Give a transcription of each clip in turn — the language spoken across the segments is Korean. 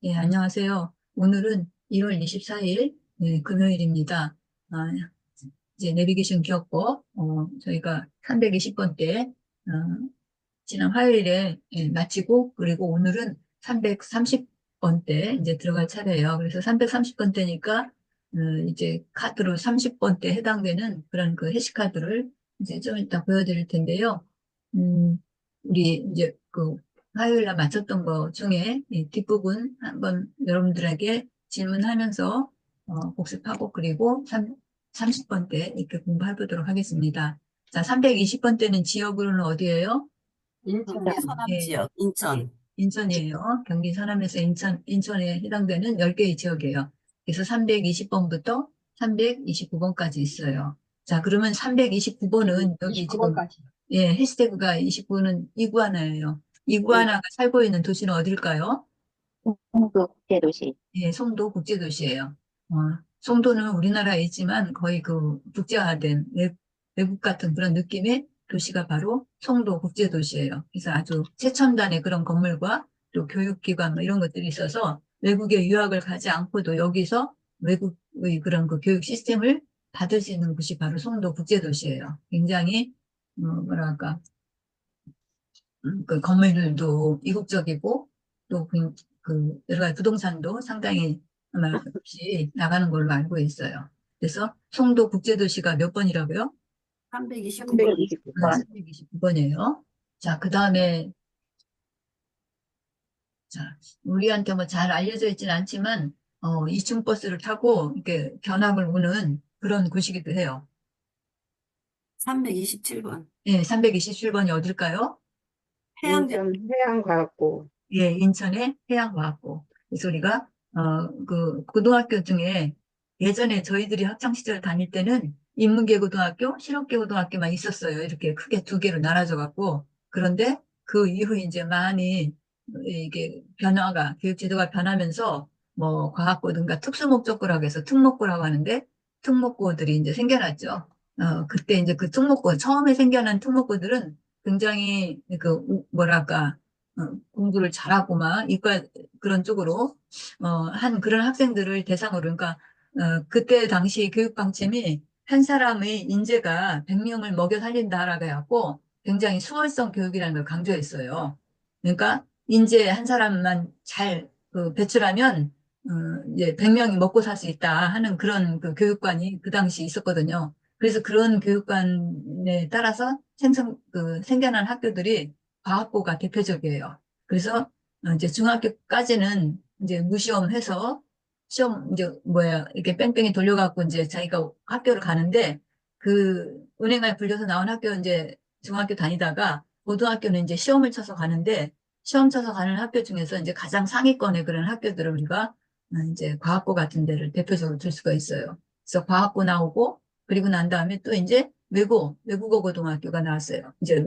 예, 안녕하세요. 오늘은 1월 24일, 금요일입니다. 아, 이제 내비게이션 기억법, 저희가 320번째, 지난 화요일에 마치고, 그리고 오늘은 330번째 이제 들어갈 차례예요. 그래서 330번째니까, 이제 카드로 30번째 해당되는 그런 그 해시카드를 이제 좀 이따 보여드릴 텐데요. 음, 우리 이제 그 화요일 날 마쳤던 거 중에 이 뒷부분 한번 여러분들에게 질문하면서 복습하고 그리고 30번째 이렇게 공부해 보도록 하겠습니다. 자, 320번째는 지역으로는 어디예요? 경기 서남 예, 지역, 인천. 인천이에요. 경기 서남에서 인천에 해당되는 10개의 지역이에요. 그래서 320번부터 329번까지 있어요. 자, 그러면 329번은 여기 지금 29번까지. 예, 해시태그가 29는 이구아나예요. 이구아나가 살고 있는 도시는 어딜까요? 송도 국제도시. 예, 송도 국제도시예요. 어, 송도는 우리나라에 있지만 거의 그 국제화된 외국 같은 그런 느낌의 도시가 바로 송도 국제도시예요. 그래서 아주 최첨단의 그런 건물과 또 교육기관 뭐 이런 것들이 있어서 외국에 유학을 가지 않고도 여기서 외국의 그런 그 교육 시스템을 받을 수 있는 곳이 바로 송도 국제도시예요. 굉장히 뭐랄까 그 건물들도 이국적이고 또 여러 가지 부동산도 상당히 아마 없이 나가는 걸로 알고 있어요. 그래서 송도 국제도시가 몇 번이라고요? 329번. 329번. 329번이에요. 자, 그 다음에 자, 우리한테 뭐 잘 알려져 있지는 않지만 이층 버스를 타고 이렇게 견학을 오는 그런 곳이기도 해요. 327번. 예, 327번이 어딜까요? 해양대. 인천 해양과학고. 예, 인천의 해양과학고. 그래서 우리가, 그, 고등학교 중에 예전에 저희들이 학창시절 다닐 때는 인문계 고등학교, 실업계 고등학교만 있었어요. 이렇게 크게 두 개로 나눠져 갖고. 그런데 그 이후 이제 많이 이게 교육제도가 변하면서 뭐 과학고든가 특수목적고라고 해서 특목고라고 하는데 특목고들이 이제 생겨났죠. 그때 이제 그 특목고, 처음에 생겨난 특목고들은 굉장히 뭐랄까, 공부를 잘하고 막 이과 그런 쪽으로 한 그런 학생들을 대상으로 그러니까 그때 당시 교육 방침이 한 사람의 인재가 100명을 먹여 살린다라고 해갖고 굉장히 수월성 교육이라는 걸 강조했어요. 그러니까 인재 한 사람만 잘 배출하면 이제 100명이 먹고 살 수 있다 하는 그런 그 교육관이 그 당시 있었거든요. 그래서 그런 교육관에 따라서 생겨난 학교들이 과학고가 대표적이에요. 그래서 이제 중학교까지는 이제 무시험 해서 시험 이제 뭐야 이렇게 뺑뺑이 돌려갖고 이제 자기가 학교를 가는데 그 은행에 불려서 나온 학교 이제 중학교 다니다가 고등학교는 이제 시험을 쳐서 가는데 시험 쳐서 가는 학교 중에서 이제 가장 상위권의 그런 학교들을 우리가 이제 과학고 같은 데를 대표적으로 들 수가 있어요. 그래서 과학고 나오고 그리고 난 다음에 또 이제 외국어 고등학교가 나왔어요. 이제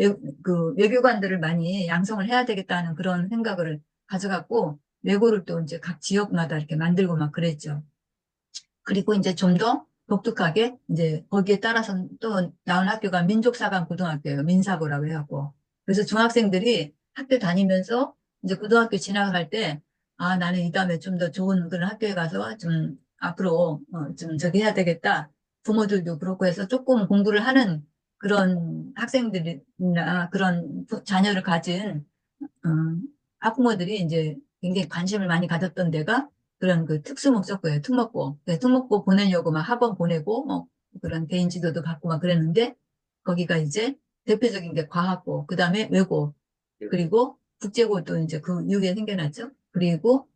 외교관들을 많이 양성을 해야 되겠다는 그런 생각을 가져갖고 외고를 또 이제 각 지역마다 이렇게 만들고 막 그랬죠. 그리고 이제 좀 더 독특하게 이제 거기에 따라서 또 나온 학교가 민족사관 고등학교예요. 민사고라고 해갖고. 그래서 중학생들이 학교 다니면서 이제 고등학교 진학을 할 때, 아, 나는 이 다음에 좀 더 좋은 그런 학교에 가서 좀 앞으로 좀 저기 해야 되겠다. 부모들도 그렇고 해서 조금 공부를 하는 그런 학생들이나 그런 자녀를 가진 학부모들이 이제 굉장히 관심을 많이 가졌던 데가 그런 그 특수목적고예요. 특목고. 특목고 보내려고 막 학원 보내고 뭐 그런 개인 지도도 받고 막 그랬는데 거기가 이제 대표적인 게 과학고, 그 다음에 외고, 그리고 국제고도 이제 그 이후에 생겨났죠. 그리고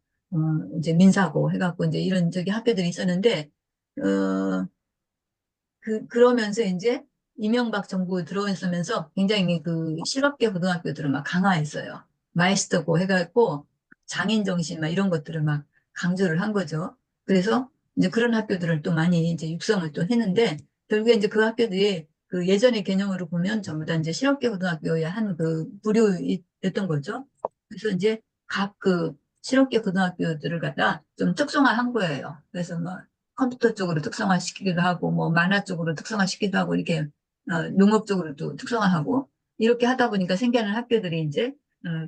이제 민사고 해갖고 이제 이런 저기 학교들이 있었는데 어, 그러면서 이제 이명박 정부 들어오면서 굉장히 그 실업계 고등학교들을 막 강화했어요. 마이스터고 해갖고 장인 정신 막 이런 것들을 막 강조를 한 거죠. 그래서 이제 그런 학교들을 또 많이 이제 육성을 또 했는데 결국에 이제 그 학교들이 그 예전의 개념으로 보면 전부 다 이제 실업계 고등학교의 한 그 부류였던 거죠. 그래서 이제 각 그 실업계 고등학교들을 갖다 좀 특성화한 거예요. 그래서 뭐 컴퓨터 쪽으로 특성화시키기도 하고, 뭐, 만화 쪽으로 특성화시키기도 하고, 이렇게, 농업 쪽으로도 특성화하고, 이렇게 하다 보니까 생겨난 학교들이 이제,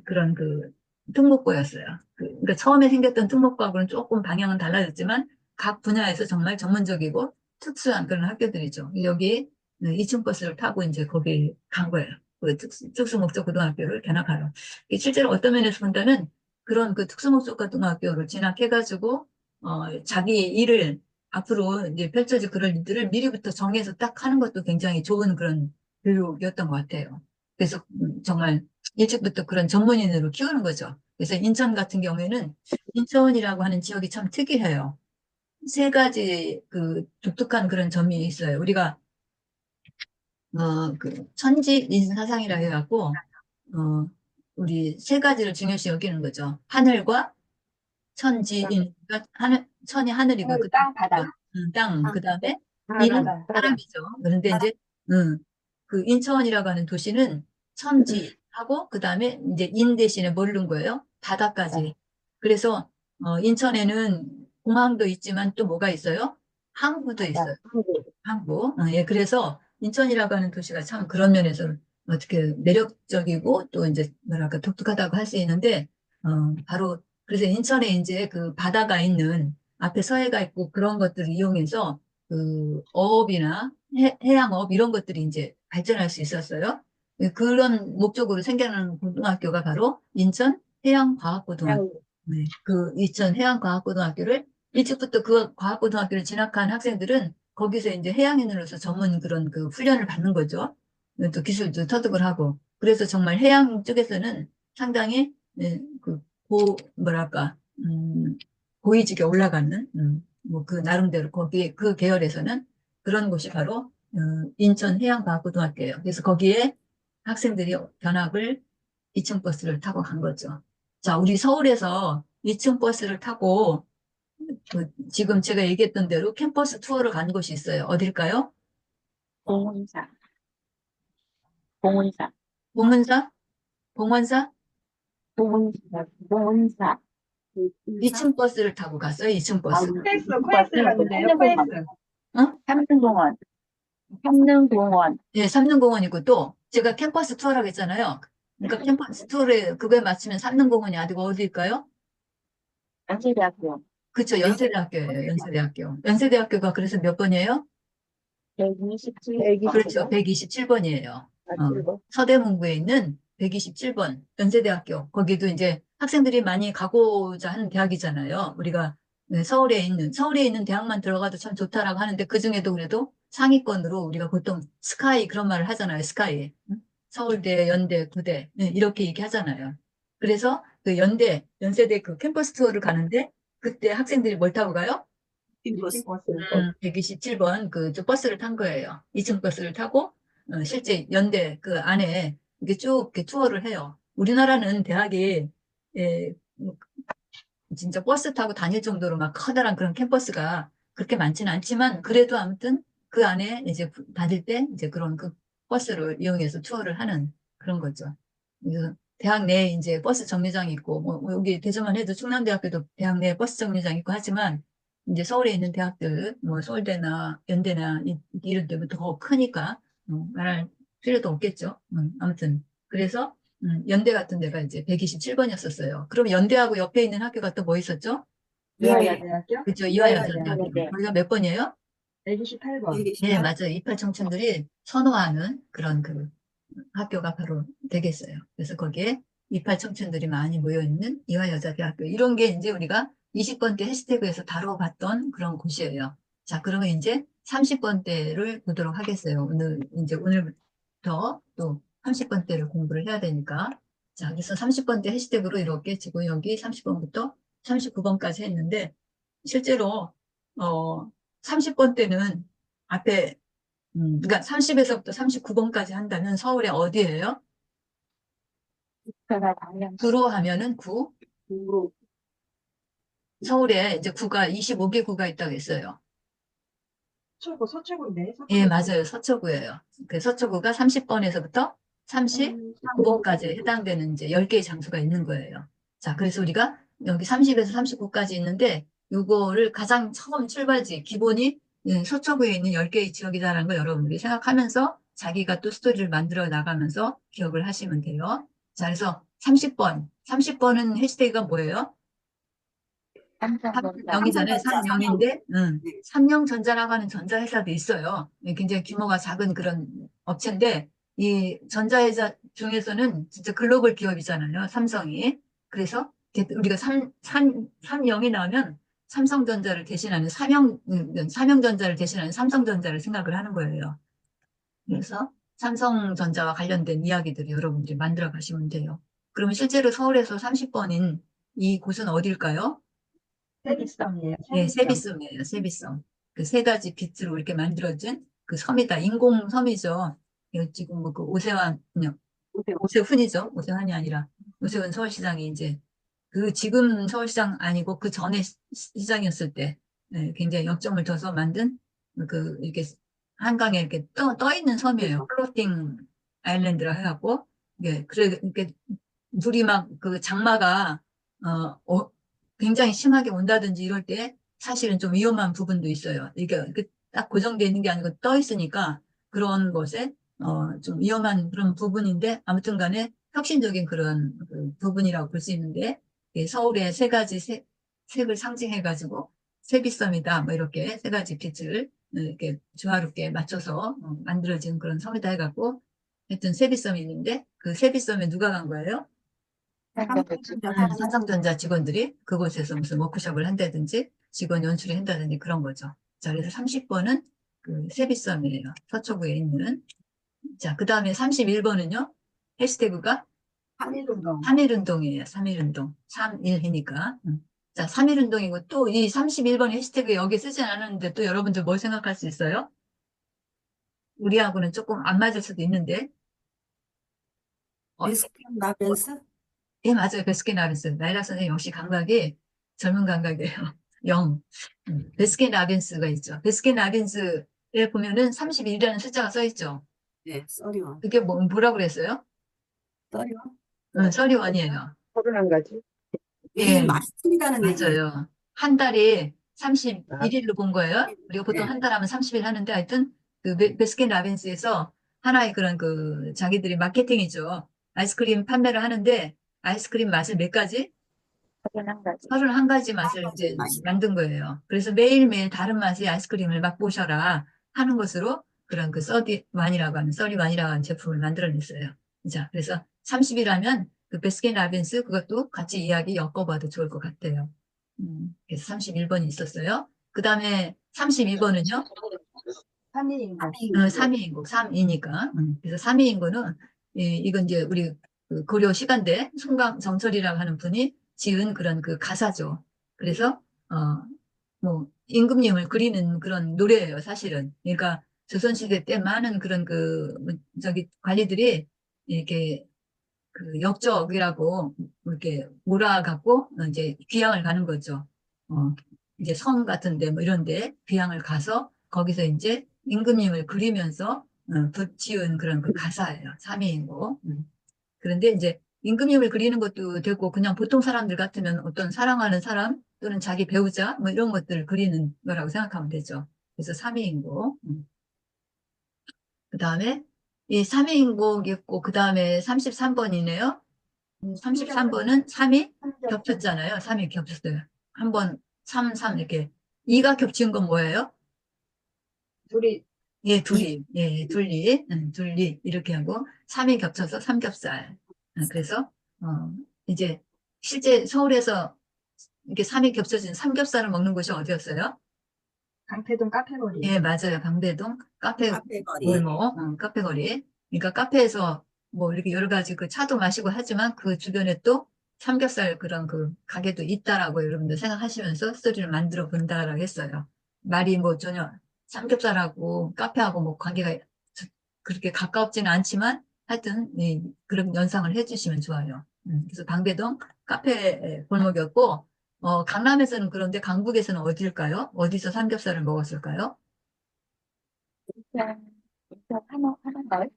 그런 그, 특목고였어요. 그러니까 처음에 생겼던 특목고하고는 조금 방향은 달라졌지만 각 분야에서 정말 전문적이고 특수한 그런 학교들이죠. 여기 2층 버스를 타고 이제 거기 간 거예요. 그 특수목적 고등학교를 견학하러. 실제로 어떤 면에서 본다면 그런 그 특수목적 고등학교를 진학해가지고 자기 일을 앞으로 이제 펼쳐질 그런 일들을 미리부터 정해서 딱 하는 것도 굉장히 좋은 그런 교육이었던 것 같아요. 그래서 정말 일찍부터 그런 전문인으로 키우는 거죠. 그래서 인천 같은 경우에는 인천이라고 하는 지역이 참 특이해요. 세 가지 그 독특한 그런 점이 있어요. 우리가 그 천지 인사상이라 해갖고 우리 세 가지를 중요시 여기는 거죠. 하늘과 천지 인 그러니까 천이 하늘이고 하늘, 그다음에 땅, 바다. 땅 그다음에 인은 바다, 바다. 사람이죠. 그런데 이제 음, 그 인천이라고 하는 도시는 천지하고 그다음에 이제 인 대신에 뭘 넣은 거예요? 바다까지. 그래서 인천에는 공항도 있지만 또 뭐가 있어요? 항구도 있어요. 한국. 항구. 예, 그래서 인천이라고 하는 도시가 참 그런 면에서 어떻게 매력적이고 또 이제 뭐랄까 독특하다고 할 수 있는데 바로 그래서 인천에 이제 그 바다가 있는 앞에 서해가 있고 그런 것들을 이용해서 그 어업이나 해양업 이런 것들이 이제 발전할 수 있었어요. 예, 그런 목적으로 생겨난 고등학교가 바로 인천 해양과학고등학교. 한국. 네, 그 인천 해양과학고등학교를 일찍부터 그 과학고등학교를 진학한 학생들은 거기서 이제 해양인으로서 전문 그런 그 훈련을 받는 거죠. 또 기술도 터득을 하고. 그래서 정말 해양 쪽에서는 상당히 예, 뭐랄까 고위직에 올라가는 뭐 그 나름대로 거기 그 계열에서는 그런 곳이 바로 인천 해양과학고등학교예요. 그래서 거기에 학생들이 견학을 2층 버스를 타고 간 거죠. 자, 우리 서울에서 2층 버스를 타고 지금 제가 얘기했던 대로 캠퍼스 투어를 간 곳이 있어요. 어딜까요? 공원사. 공원사. 봉은사? 봉원사? 공원사. 2층 버스를 타고 갔어요. 2층 버스. 코엑스 갔는데요, 코엑스. 어? 삼릉공원. 삼릉공원. 예, 삼릉공원이고 또 제가 캠퍼스 투어라고 했잖아요. 그러니까 캠퍼스 투어를 그거에 맞추면 삼릉공원이 아니고 어디일까요? 연세대학교. 그쵸, 연세대학교예요. 연세대학교. 연세대학교가 그래서 몇 번이에요? 127. 그렇죠. 127번이에요. 서대문구에 있는 127번 연세대학교. 거기도 이제 학생들이 많이 가고자 하는 대학이잖아요. 우리가 네, 서울에 있는 대학만 들어가도 참 좋다라고 하는데 그중에도 그래도 상위권으로 우리가 보통 스카이 그런 말을 하잖아요. 스카이. 응? 서울대, 연대, 구대. 네, 이렇게 얘기하잖아요. 그래서 그 연세대 그 캠퍼스 투어를 가는데 그때 학생들이 뭘 타고 가요? 빈버스. 127번 저 버스를 탄 거예요. 2층 버스를 타고 실제 연대 그 안에 이게 쭉 이렇게 투어를 해요. 우리나라는 대학이 뭐 진짜 버스 타고 다닐 정도로 막 커다란 그런 캠퍼스가 그렇게 많지는 않지만 그래도 아무튼 그 안에 이제 다닐 때 이제 그런 그 버스를 이용해서 투어를 하는 그런 거죠. 그래서 대학 내에 이제 버스 정류장이 있고 뭐 여기 대전만 해도 충남대학교도 대학 내에 버스 정류장 있고 하지만 이제 서울에 있는 대학들 뭐 서울대나 연대나 이런 데는 더 크니까 말할 필요도 없겠죠. 아무튼 그래서 연대 같은 데가 이제 127번이었었어요. 그럼 연대하고 옆에 있는 학교가 또 뭐 있었죠? 이화여대학교? 그죠, 이화여자대학교. 이화여자대. 거기가 몇 번이에요? 128번. 예, 맞아요. 이팔 청춘들이 선호하는 그런 그 학교가 바로 되겠어요. 그래서 거기에 이팔 청춘들이 많이 모여있는 이화여자대학교. 이런 게 이제 우리가 20번대 해시태그에서 다뤄봤던 그런 곳이에요. 자, 그러면 이제 30번대를 보도록 하겠어요. 오늘부터 또 30번대를 공부를 해야 되니까. 자, 그래서 30번대 해시태그로 이렇게 지금 여기 30번부터 39번까지 했는데, 실제로, 30번대는 앞에 그러니까 30에서부터 39번까지 한다면 서울에 어디예요? 제가 당연 구로 하면은 구. 구로. 서울에 이제 구가 25개 구가 있다고 했어요. 서초구인데. 예, 맞아요. 서초구예요. 그 서초구가 30번에서부터 39번까지 해당되는 이제 10개의 장소가 있는 거예요. 자, 그래서 우리가 여기 30에서 39까지 있는데 요거를 가장 처음 출발지 기본이 서초구에 있는 10개의 지역이다라는 걸 여러분들이 생각하면서 자기가 또 스토리를 만들어 나가면서 기억을 하시면 돼요. 자, 그래서 30번. 30번은 해시태그가 뭐예요? 삼성전자. 3명이잖아요. 삼성전자, 3명인데, 네. 삼명전자라고 하는 전자회사도 있어요. 굉장히 규모가 작은 그런 업체인데, 이 전자회사 중에서는 진짜 글로벌 기업이잖아요. 삼성이. 그래서 우리가 삼명이 나오면 삼성전자를 대신하는 삼형전자를 대신하는 삼성전자를 생각을 하는 거예요. 그래서 삼성전자와 관련된 이야기들을 여러분들이 만들어 가시면 돼요. 그러면 실제로 서울에서 30번인 이 곳은 어딜까요? 세비섬이에요. 예, 세비섬. 세비섬이에요, 세비섬. 그 세 가지 빛으로 이렇게 만들어진 그 섬이다. 인공섬이죠. 이거 지금 뭐 그 오세환, 오세훈이죠. 오세환이 아니라 오세훈 서울시장이 이제 그 지금 서울시장 아니고 그 전에 시장이었을 때 예, 굉장히 역점을 둬서 만든 그 이렇게 한강에 이렇게 떠 있는 섬이에요. 플로팅 아일랜드라 해갖고 예, 그래 이렇게 물이 막 그 장마가 굉장히 심하게 온다든지 이럴 때 사실은 좀 위험한 부분도 있어요. 이게 딱 고정되어 있는 게 아니고 떠 있으니까 그런 것에 좀 위험한 그런 부분인데 아무튼 간에 혁신적인 그런 그 부분이라고 볼 수 있는데 서울의 세 가지 색을 상징해가지고 세비섬이다 뭐 이렇게 세 가지 빛을 이렇게 조화롭게 맞춰서 만들어진 그런 섬이다 해갖고 하여튼 세비섬이 있는데 그 세비섬에 누가 간 거예요? 삼성전자 삼성전자 직원들이 그곳에서 무슨 워크숍을 한다든지 직원 연출을 한다든지 그런 거죠. 자, 그래서 30번은 그 세비섬이에요. 서초구에 있는. 자, 그 다음에 31번은요. 해시태그가 삼일운동. 3.1운동이에요. 3.1운동. 3.1이니까. 자, 3.1운동이고 또 이 31번 해시태그 여기 쓰진 않았는데 또 여러분들 뭘 생각할 수 있어요? 우리하고는 조금 안 맞을 수도 있는데. 베스킨 라빈스 예, 맞아요. 베스킨라빈스. 나이라 선생님 역시 감각이 젊은 감각이에요. 영. 베스킨라빈스가 있죠. 베스킨라빈스에 보면은 31이라는 숫자가 써 있죠. 네, 써리원 그게 뭐라고 그랬어요? 써리원 써리원이에요. 31가지. 매일 예, 맛있습니다는 얘기예요. 맞아요. 한 달에 아, 31일로 본 거예요. 우리가 보통 네. 한 달 하면 30일 하는데 하여튼 그 베스킨라빈스에서 하나의 그런 그 자기들이 마케팅이죠. 아이스크림 판매를 하는데 아이스크림 맛을 몇 가지? 31가지. 31가지 맛을 이제 맛이 만든 거예요. 그래서 매일매일 다른 맛의 아이스크림을 맛보셔라 하는 것으로 그런 그 써리완이라고 하는 제품을 만들어냈어요. 자, 그래서 30이라면 그 베스킨라빈스 그것도 같이 이야기 엮어봐도 좋을 것 같아요. 그래서 31번이 있었어요. 그 다음에 32번은요? 삼일인국. 3위인국, 3위니까. 그래서 3위인국은, 이건 이제 우리 그 고려 시간대 송강정철이라고 하는 분이 지은 그런 그 가사죠. 그래서, 뭐, 임금님을 그리는 그런 노래예요, 사실은. 그러니까 조선시대 때 많은 그런 저기 관리들이 이렇게 그 역적이라고 이렇게 몰아갖고 이제 귀향을 가는 거죠. 이제 섬 같은데 뭐 이런데 귀향을 가서 거기서 이제 임금님을 그리면서 붙이운 그런 그 가사예요. 삼위인고. 그런데 이제 임금님을 그리는 것도 되고 그냥 보통 사람들 같으면 어떤 사랑하는 사람 또는 자기 배우자 뭐 이런 것들을 그리는 거라고 생각하면 되죠. 그래서 삼위인고. 그 다음에 이 삼위인국 있고 그 다음에 33번이네요. 33번은 3이 겹쳤잖아요. 3이 겹쳤어요. 한 번, 3 이렇게. 2가 겹친 건 뭐예요? 둘이 예, 둘이. 예, 둘이. 이렇게 하고, 3이 겹쳐서 삼겹살. 그래서, 이제, 실제 서울에서 이렇게 3이 겹쳐진 삼겹살을 먹는 곳이 어디였어요? 강태동 카페거리. 예, 맞아요. 강대동 카페거리 카페거리. 그러니까 카페에서 뭐 이렇게 여러 가지 그 차도 마시고 하지만 그 주변에 또 삼겹살 그런 그 가게도 있다라고 여러분들 생각하시면서 스토리를 만들어 본다라고 했어요. 말이 뭐 전혀 삼겹살하고 카페하고 뭐 관계가 그렇게 가깝지는 않지만 하여튼 그런 연상을 해주시면 좋아요. 그래서 방배동 카페 골목이었고 강남에서는 그런데 강북에서는 어디일까요? 어디서 삼겹살을 먹었을까요? 인천 한옥마을.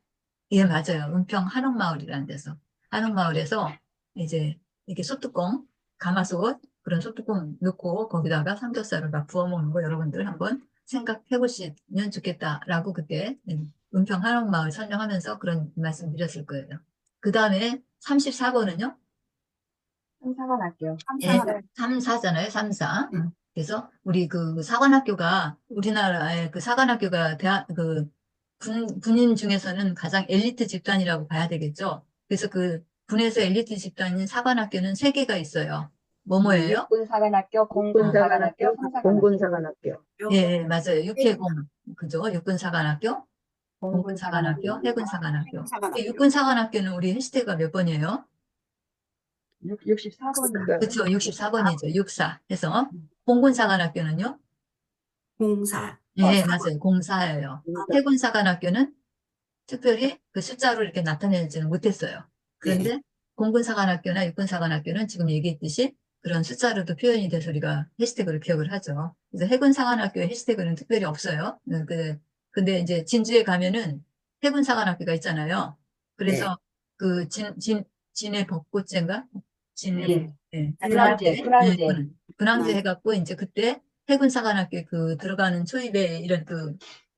예, 맞아요. 은평 한옥마을이라는 데서. 한옥마을에서 이제 이렇게 소뚜껑, 가마솥, 그런 소뚜껑 넣고 거기다가 삼겹살을 막 부어 먹는 거 여러분들 한번 생각해 보시면 좋겠다라고 그때 은평 한옥마을 설명하면서 그런 말씀 드렸을 거예요. 그 다음에 34번은요? 삼사관학교. 예, 삼사관 3, 4잖아요. 3, 4. 네. 그래서 우리 그 사관학교가 우리나라의 그 사관학교가 군인 중에서는 가장 엘리트 집단이라고 봐야 되겠죠. 그래서 그 군에서 엘리트 집단인 사관학교는 세 개가 있어요. 뭐예요? 육군사관학교, 공군사관학교, 삼사관학교. 공군사관학교, 예, 예, 맞아요. 육해공, 그죠? 육군사관학교, 공군사관학교, 해군사관학교. 해군사관학교. 육군사관학교는 우리 해시태그가 몇 번이에요? 64번입니다. 그렇죠. 64번이죠. 64 해서. 공군사관학교는요? 공사. 예, 맞아요. 공사예요. 해군사관학교는 특별히 그 숫자로 이렇게 나타내지는 못했어요. 그런데 공군사관학교나 육군사관학교는 지금 얘기했듯이 그런 숫자로도 표현이 돼서 우리가 해시태그를 기억을 하죠. 그래서 해군사관학교의 해시태그는 특별히 없어요. 근데 이제 진주에 가면은 해군사관학교가 있잖아요. 그래서 그 진해 벚꽃제인가? 진해, 예, 군항제, 군항제, 군항제. 군항제 해갖고 이제 그때 해군사관학교 그 들어가는 초입에 이런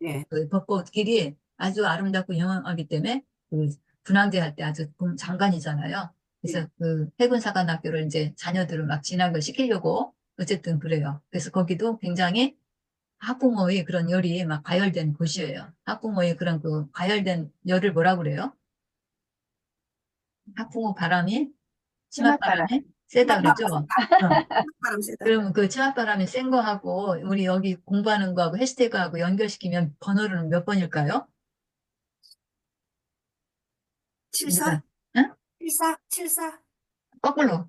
네. 그 벚꽃길이 아주 아름답고 영화하기 때문에 그 분황제 할 때 아주 장관이잖아요. 그래서 그 해군사관학교를 이제 자녀들을 막 진학을 시키려고 어쨌든 그래요. 그래서 거기도 굉장히 학부모의 그런 열이 막 가열된 곳이에요. 학부모의 그런 그 가열된 열을 뭐라 그래요? 학부모 바람이 치맛바람이 세다 그랬죠? 바람 세다. 그러면 그 치맛바람이 센 거하고 우리 여기 공부하는 거하고 해시태그하고 연결시키면 번호는 몇 번일까요? 74? 응? 74? 74? 거꾸로.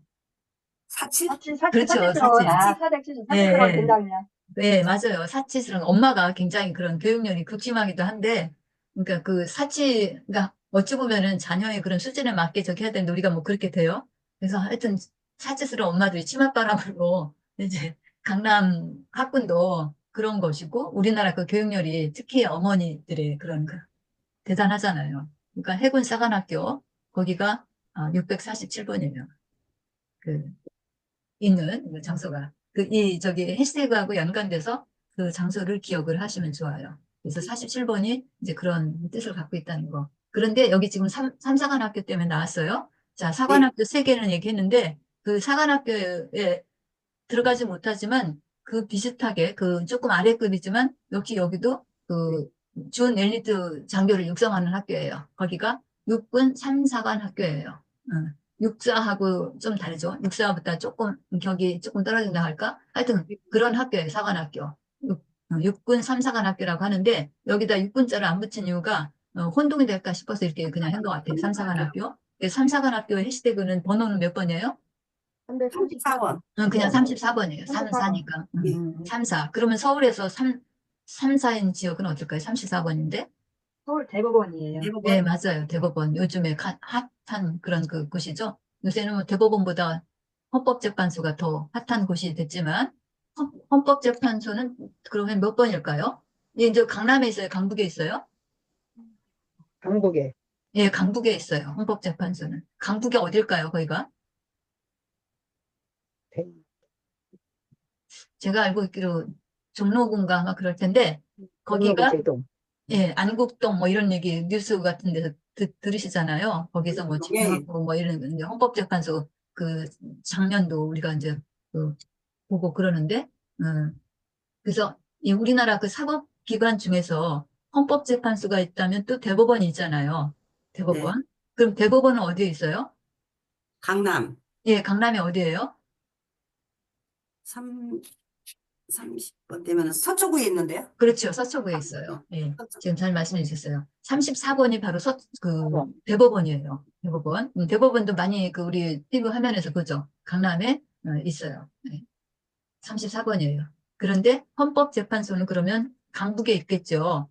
47? 그렇죠, 사치스러운, 사치. 470, 예, 사치스러운 예. 된장면. 네, 맞아요. 사치스러운 엄마가 굉장히 그런 교육열이 극심하기도 한데, 그러니까 그 그러니까 어찌 보면은 자녀의 그런 수준에 맞게 저기 해야 되는데 우리가 뭐 그렇게 돼요. 그래서 하여튼 사치스러운 엄마들이 치맛바람으로 이제 강남 학군도 그런 것이고, 우리나라 그 교육열이 특히 어머니들의 그런 그 대단하잖아요. 그러니까 해군 사관학교, 거기가 647번이에요. 그 있는 그 장소가 저기 해시태그하고 연관돼서 그 장소를 기억을 하시면 좋아요. 그래서 47번이 이제 그런 뜻을 갖고 있다는 거. 그런데 여기 지금 삼사관학교 때문에 나왔어요. 자, 네. 사관학교 세 개는 얘기했는데 그 사관학교에 들어가지 못하지만 그 비슷하게 그 조금 아래급이지만 역시 여기도 그 준 엘리트 장교를 육성하는 학교예요. 거기가 육군 3사관 학교예요. 육사하고 좀 다르죠. 육사보다 조금 격이 조금 떨어진다 할까? 하여튼 그런 학교예요. 사관학교. 육군 3사관 학교라고 하는데 여기다 육군자를 안 붙인 이유가 혼동이 될까 싶어서 이렇게 그냥 한 것 같아요. 3사관 학교. 3사관 학교 해시태그는 번호는 몇 번이에요? 34원. 그냥 34번이에요. 3, 34번. 4니까. 예. 3, 4. 그러면 서울에서 3, 4인 지역은 어떨까요? 34번인데? 서울 대법원이에요. 네, 대법원. 맞아요. 대법원. 요즘에 핫한 그런 그 곳이죠. 요새는 뭐 대법원보다 헌법재판소가 더 핫한 곳이 됐지만, 헌법재판소는 그러면 몇 번일까요? 예, 이제 강남에 있어요? 강북에 있어요? 강북에, 예, 강북에 있어요. 헌법재판소는. 강북에 어딜까요, 거기가? 대- 제가 알고 있기로 종로군가 아마 그럴 텐데, 종로구 거기가 제동, 예, 안국동 뭐 이런 얘기 뉴스 같은 데서 들으시잖아요. 거기서 뭐 예. 집행하고 뭐 이런 이제 헌법재판소 그 작년도 우리가 이제 그 보고 그러는데, 그래서 이 우리나라 그 사법기관 중에서 헌법재판소가 있다면 또 대법원이 있잖아요. 네. 대법원. 그럼 대법원은 어디에 있어요? 강남. 예, 강남에 어디예요? 30번 되면 서초구에 있는데요. 그렇죠. 서초구에 있어요. 예. 서초. 지금 잘 말씀해 주셨어요. 34번이 바로 사번. 대법원이에요. 대법원. 대법원도 많이 그 우리 TV 화면에서 보죠. 강남에 있어요. 네. 34번이에요. 그런데 헌법재판소는 그러면 강북에 있겠죠.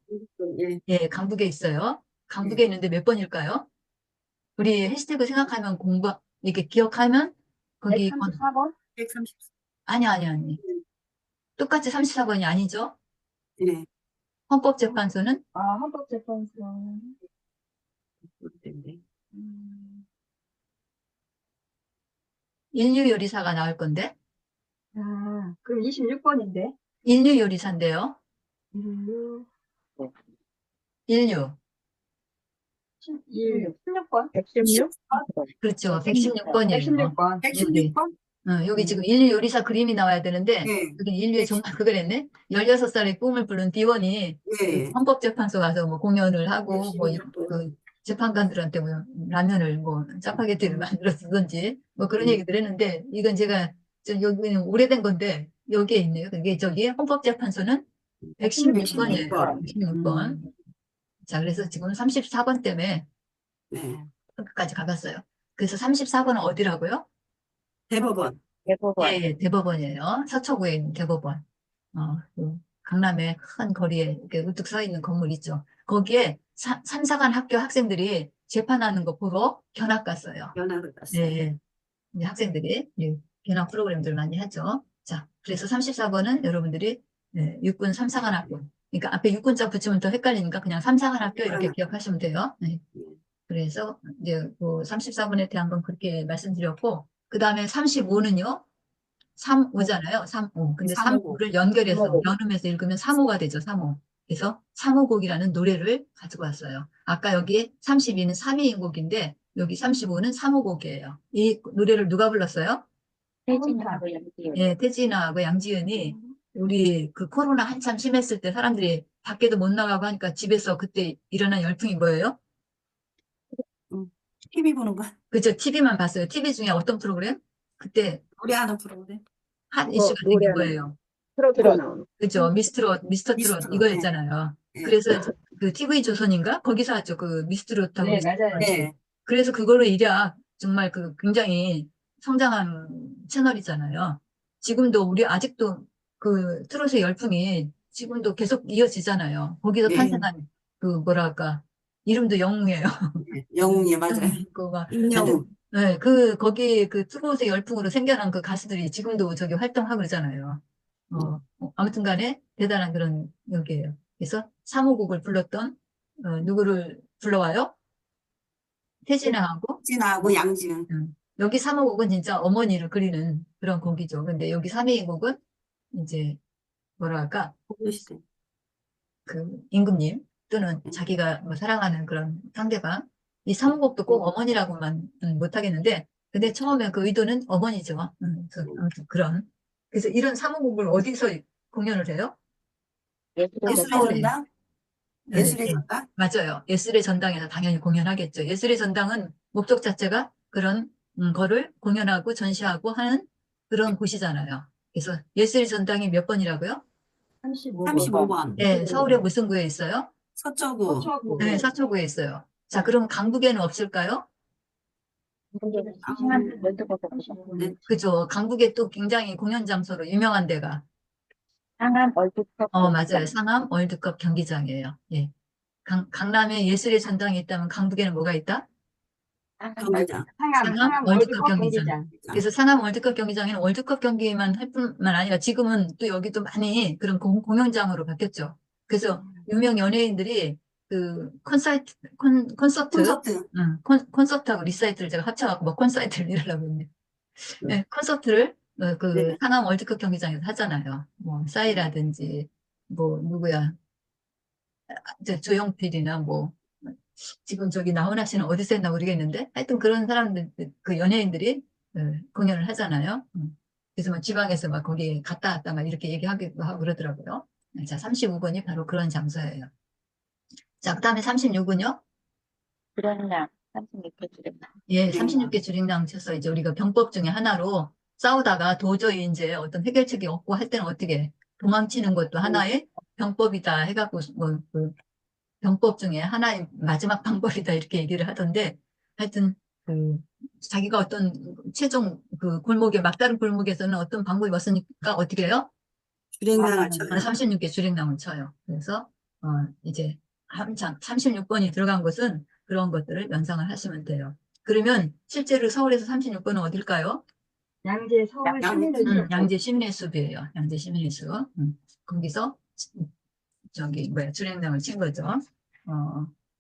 예. 예, 강북에 있어요. 강북에 예. 있는데 몇 번일까요? 우리 해시태그 생각하면 이렇게 기억하면 거기 134번? 130. 아니. 똑같이 34번이 아니죠. 예. 헌법재판소는 헌법재판소. 그런데 인류요리사가 나올 건데. 그럼 26번인데. 인류요리사인데요. 인류, 인류. 16번? 116? 그렇죠. 116번이에요. 116번. 116번? 여기 지금 인류 요리사 그림이 나와야 되는데, 네. 여기 인류의 정말 그걸 했네? 16살의 꿈을 부른 디원이 예. 헌법재판소 가서 뭐 공연을 하고, 뭐, 116번. 그 재판관들한테 뭐 라면을 뭐 짜파게티를 만들어주든지, 뭐 그런 얘기들 했는데, 이건 제가, 여기는 오래된 건데, 여기에 있네요. 그게 저기 헌법재판소는 116번이에요. 116번. 116번. 자, 그래서 지금 34번 때문에 네. 끝까지 가봤어요. 그래서 34번은 어디라고요? 대법원. 대법원. 예, 대법원이에요. 서초구에 있는 대법원. 그 강남의 큰 거리에 이렇게 우뚝 서 있는 건물 있죠. 거기에 삼사관 학교 학생들이 재판하는 거 보러 견학 갔어요. 연합을 갔어요. 예, 이제 학생들이 견학 프로그램들 많이 하죠. 자, 그래서 34번은 여러분들이 육군 삼사관 학교. 그러니까 앞에 육군자 붙이면 더 헷갈리니까 그냥 삼사관 학교 이렇게 기억하시면 돼요. 네. 그래서 이제 그 34번에 대한 건 그렇게 말씀드렸고, 그 다음에 35는요, 3호잖아요. 3호. 근데 3호. 3호를 연결해서, 3호. 연음해서 읽으면 3호가 되죠. 3호. 그래서 3호곡이라는 노래를 가지고 왔어요. 아까 여기 32는 3위인 곡인데, 여기 35는 3호곡이에요. 이 노래를 누가 불렀어요? 태진하고 양지은. 예, 태진아하고 양지은이 우리 그 코로나 한참 심했을 때 사람들이 밖에도 못 나가고 하니까 집에서 그때 일어난 열풍이 뭐예요? TV 보는 거. 그죠? TV만 봤어요. TV 중에 어떤 프로그램? 그때 노래하는 프로그램. 한 그거 이슈가 된 게 노래하는 뭐예요? 트로트 나오는. 그죠? 미스터 트롯 미스트롯. 이거였잖아요. 네. 그래서 그 TV 조선인가? 거기서 하죠. 그 미스트롯하고 네, 맞아요. 네. 그래서 그걸로 일약 정말 그 굉장히 성장한 채널이잖아요. 지금도 우리 아직도 그 트롯의 열풍이 지금도 계속 이어지잖아요. 거기서 네. 탄생한 그 뭐랄까 이름도 영웅이에요. 영웅이 맞아요. 그거 임영웅. 네, 거기 그 트롯의 열풍으로 생겨난 그 가수들이 지금도 저기 활동하고 그러잖아요. 아무튼 간에 대단한 그런 여기에요. 그래서 3호곡을 불렀던, 누구를 불러와요? 태진아하고, 진하고 양지은. 여기 3호곡은 진짜 어머니를 그리는 그런 곡이죠. 근데 여기 3위곡은 이제, 뭐랄까, 고려시대. 그 임금님 또는 자기가 뭐 사랑하는 그런 상대방. 이 3호곡도 꼭 어머니라고만 못하겠는데, 근데 처음에 그 의도는 어머니죠. 그래서 아무튼 그런. 그래서 이런 3호곡을 어디서 공연을 해요? 예술의 서울에. 전당? 네, 예술의 네. 전당? 맞아요. 예술의 전당에서 당연히 공연하겠죠. 예술의 전당은 목적 자체가 그런 거를 공연하고 전시하고 하는 그런 곳이잖아요. 그래서 예술의 전당이 몇 번이라고요? 35번. 35번. 네, 서울의 무슨 구에 있어요? 서초구. 서초구. 네, 서초구에 있어요. 자, 그럼 강북에는 없을까요? 네. 그죠. 강북에 또 굉장히 공연 장소로 유명한 데가. 상암 월드컵. 맞아요. 상암 월드컵 경기장이에요. 예. 강남에 예술의 전당이 있다면 강북에는 뭐가 있다? 경기장. 상암 월드컵 경기장. 그래서 상암 월드컵 경기장에는 월드컵 경기만 할 뿐만 아니라 지금은 또 여기도 많이 그런 공연장으로 바뀌었죠. 그래서 유명 연예인들이 그 콘서트, 콘서트. 콘서트하고 리사이트를 제가 합쳐갖고 뭐 콘서트를 이러려고 했네. 네. 네, 콘서트를 그 네. 상암 월드컵 경기장에서 하잖아요. 뭐 싸이라든지 뭐 누구야 이제 조용필이나 뭐 지금 저기 나훈아 씨는 어디서 했나 모르겠는데 하여튼 그런 사람들 그 연예인들이 공연을 하잖아요. 그래서 막 지방에서 막 거기 갔다 왔다 막 이렇게 얘기하기도 하고 그러더라고요. 자, 35번이 바로 그런 장소예요. 자, 그다음에 36은요? 주량량 36개 주량량. 예, 36개 주링당 쳐서 이제 우리가 병법 중에 하나로 싸우다가 도저히 이제 어떤 해결책이 없고 할 때는 어떻게 도망치는 것도 하나의 병법이다 해갖고 그 병법 중에 하나의 마지막 방법이다 이렇게 얘기를 하던데 하여튼 그 자기가 어떤 최종 그 골목에 막다른 골목에서는 어떤 방법이 없으니까 어떻게 해요? 주랭랑을 쳐요. 36개 주랭랑을 쳐요. 그래서 이제 한창 36번이 들어간 곳은 그런 것들을 연상을 하시면 돼요. 그러면 실제로 서울에서 36번은 어딜까요? 양재 서울 시민의 숲. 양재 시민의 숲이에요. 양재 시민의 숲. 거기서 저기 뭐야 주랭랑을 친 거죠.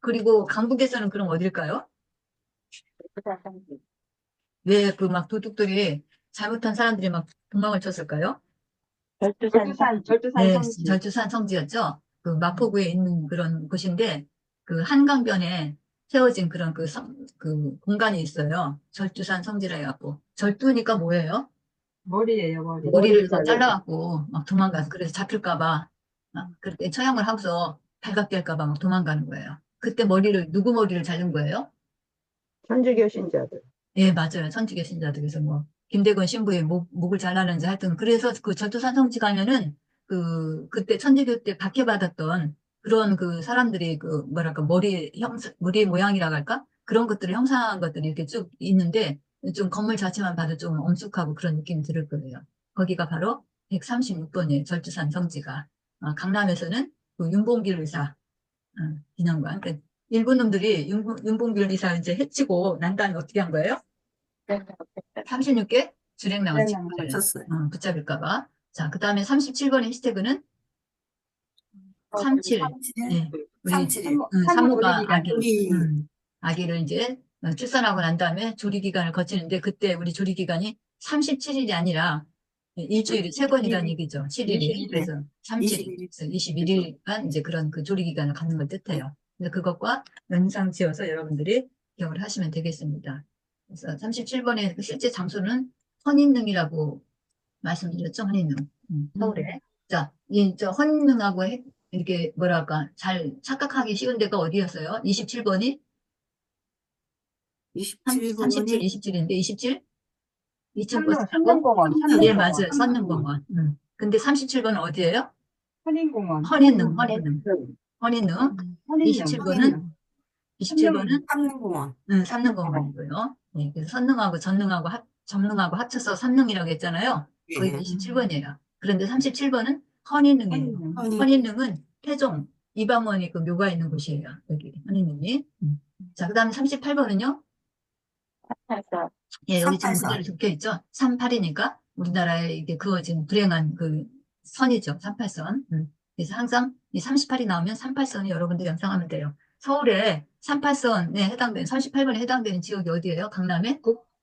그리고 강북에서는 그럼 어딜까요? 왜 그 막 도둑들이 잘못한 사람들이 막 도망을 쳤을까요? 절두산 네, 성지. 절주산 성지였죠. 그 마포구에 있는 그런 곳인데 그 한강변에 세워진 그런 그 공간이 있어요. 절두산 성지라 해갖고. 절두니까 뭐예요? 머리예요, 머리. 머리를 다 잘라갖고 막 도망가서 그래서 잡힐까봐 막 그렇게 처형을 하고서 발각될까봐 막 도망가는 거예요. 그때 누구 머리를 자른 거예요? 천주교 신자들. 예, 맞아요. 천주교 신자들에서 뭐 김대건 신부의 목을 잘라는지 하여튼 그래서 그 절두산 성지 가면은 그때 천주교 때 박해받았던 그런 그 사람들이 그 뭐랄까 머리 모양이라고 할까? 그런 것들을 형상한 것들이 이렇게 쭉 있는데 좀 건물 자체만 봐도 좀 엄숙하고 그런 느낌이 들을 거예요. 거기가 바로 136번이에요. 절두산 성지가. 강남에서는 그 윤봉길 의사 기념관. 그러니까 일본 놈들이 윤봉길 의사 이제 해치고 난 다음에 어떻게 한 거예요? 36개 주랭랑을 쳤어요. 붙잡을까봐. 자, 그 다음에 37번의 해시태그는 37. 예, 우리 37일. 산모가 우리 아기를 이제 출산하고 난 다음에 조리기간을 거치는데 그때 우리 조리기간이 37일이 아니라 일주일에 3번이라는 얘기죠. 7일이. 21일. 그래서 37일, 21일간 이제 그런 그 조리기간을 갖는 걸 뜻해요. 그래서 그것과 연상 지어서 여러분들이 기억을 하시면 되겠습니다. 그래서 37번의 실제 장소는 헌인릉이라고 말씀드렸죠. 헌인릉. 서울에. 자, 저 헌인릉하고 이렇게 뭐랄까 잘 착각하기 쉬운 데가 어디였어요? 27번이? 37, 27번이 27인데 27? 2층 선릉공원. 예, 맞아요. 선릉공원. 근데 37번은 어디예요? 선인공원. 헌인릉. 헌인릉. 27번은 27번은 삼릉공원. 삼릉공원이고요. 예, 그래서 선릉하고 전릉하고 합쳐서 삼릉이라고 했잖아요. 거기가 예. 27번이에요. 그런데 37번은 헌인릉이에요. 헌인릉은 태종 이방원이 그 묘가 있는 곳이에요. 여기 헌인릉이. 자, 그 다음에 38번은요? 예, 여기 지금 38선. 그대로 적혀 있죠. 38이니까 우리나라에 이게 그어진 불행한 그 선이죠. 38선. 그래서 항상 이 38이 나오면 38선이 여러분들 연상하면 돼요. 서울에 38선에 해당되는 38번에 해당되는 지역이 어디예요? 강남에?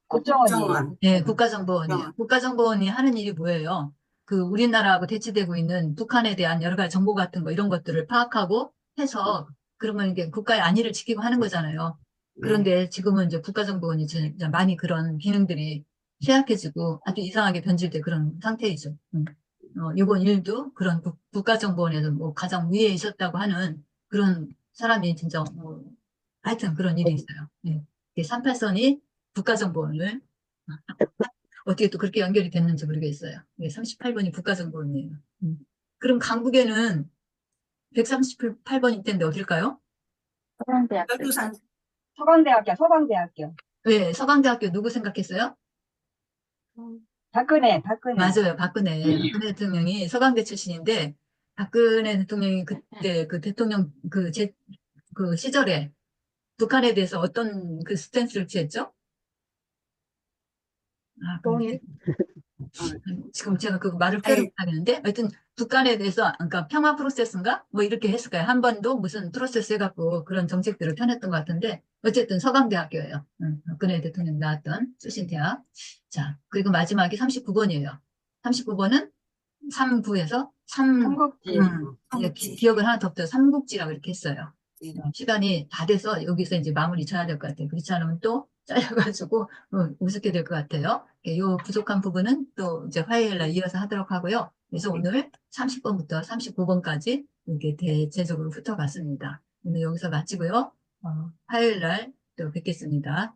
국정원이에요. 네, 국가정보원이에요. 국가정보원이 하는 일이 뭐예요? 그 우리나라하고 대치되고 있는 북한에 대한 여러 가지 정보 같은 거 이런 것들을 파악하고 해서 그러면 이게 국가의 안위를 지키고 하는 거잖아요. 그런데 지금은 이제 국가정보원이 진짜 많이 그런 기능들이 쇠약해지고 아주 이상하게 변질된 그런 상태이죠. 이번 일도 그런 국가정보원에서 뭐 가장 위에 있었다고 하는 그런 사람이 진짜 하여튼 그런 일이 있어요. 네. 38선이 국가정보원을 어떻게 또 그렇게 연결이 됐는지 모르겠어요. 38번이 국가정보원이에요. 그럼 강북에는 138번이 텐데 어딜까요? 절두산. 서강대학교. 왜 서강대학교 누구 생각했어요? 박근혜. 맞아요. 박근혜 대통령이 서강대 출신인데 박근혜 대통령이 그때 그 대통령 그 시절에 북한에 대해서 어떤 그 스탠스를 취했죠? 지금 제가 그 말을 표현 못하겠는데 하여튼 북한에 대해서 그러니까 평화 프로세스인가 뭐 이렇게 했을까요? 한 번도 무슨 프로세스 해갖고 그런 정책들을 펴냈던 것 같은데 어쨌든 서강대학교예요. 박근혜 대통령 나왔던 출신 대학. 자, 그리고 마지막이 39번이에요. 39번은 3구에서 삼국지. 기억을 하나 더 삼국지라고 이렇게 했어요. 예. 시간이 다 돼서 여기서 이제 마무리 쳐야 될 것 같아요. 그렇지 않으면 또 잘려가지고 우습게 될 것 같아요. 요 부족한 부분은 또 이제 화요일 날 이어서 하도록 하고요. 그래서 오늘 30번부터 39번까지 이렇게 대체적으로 훑어봤습니다. 오늘 여기서 마치고요. 화요일 날 또 뵙겠습니다.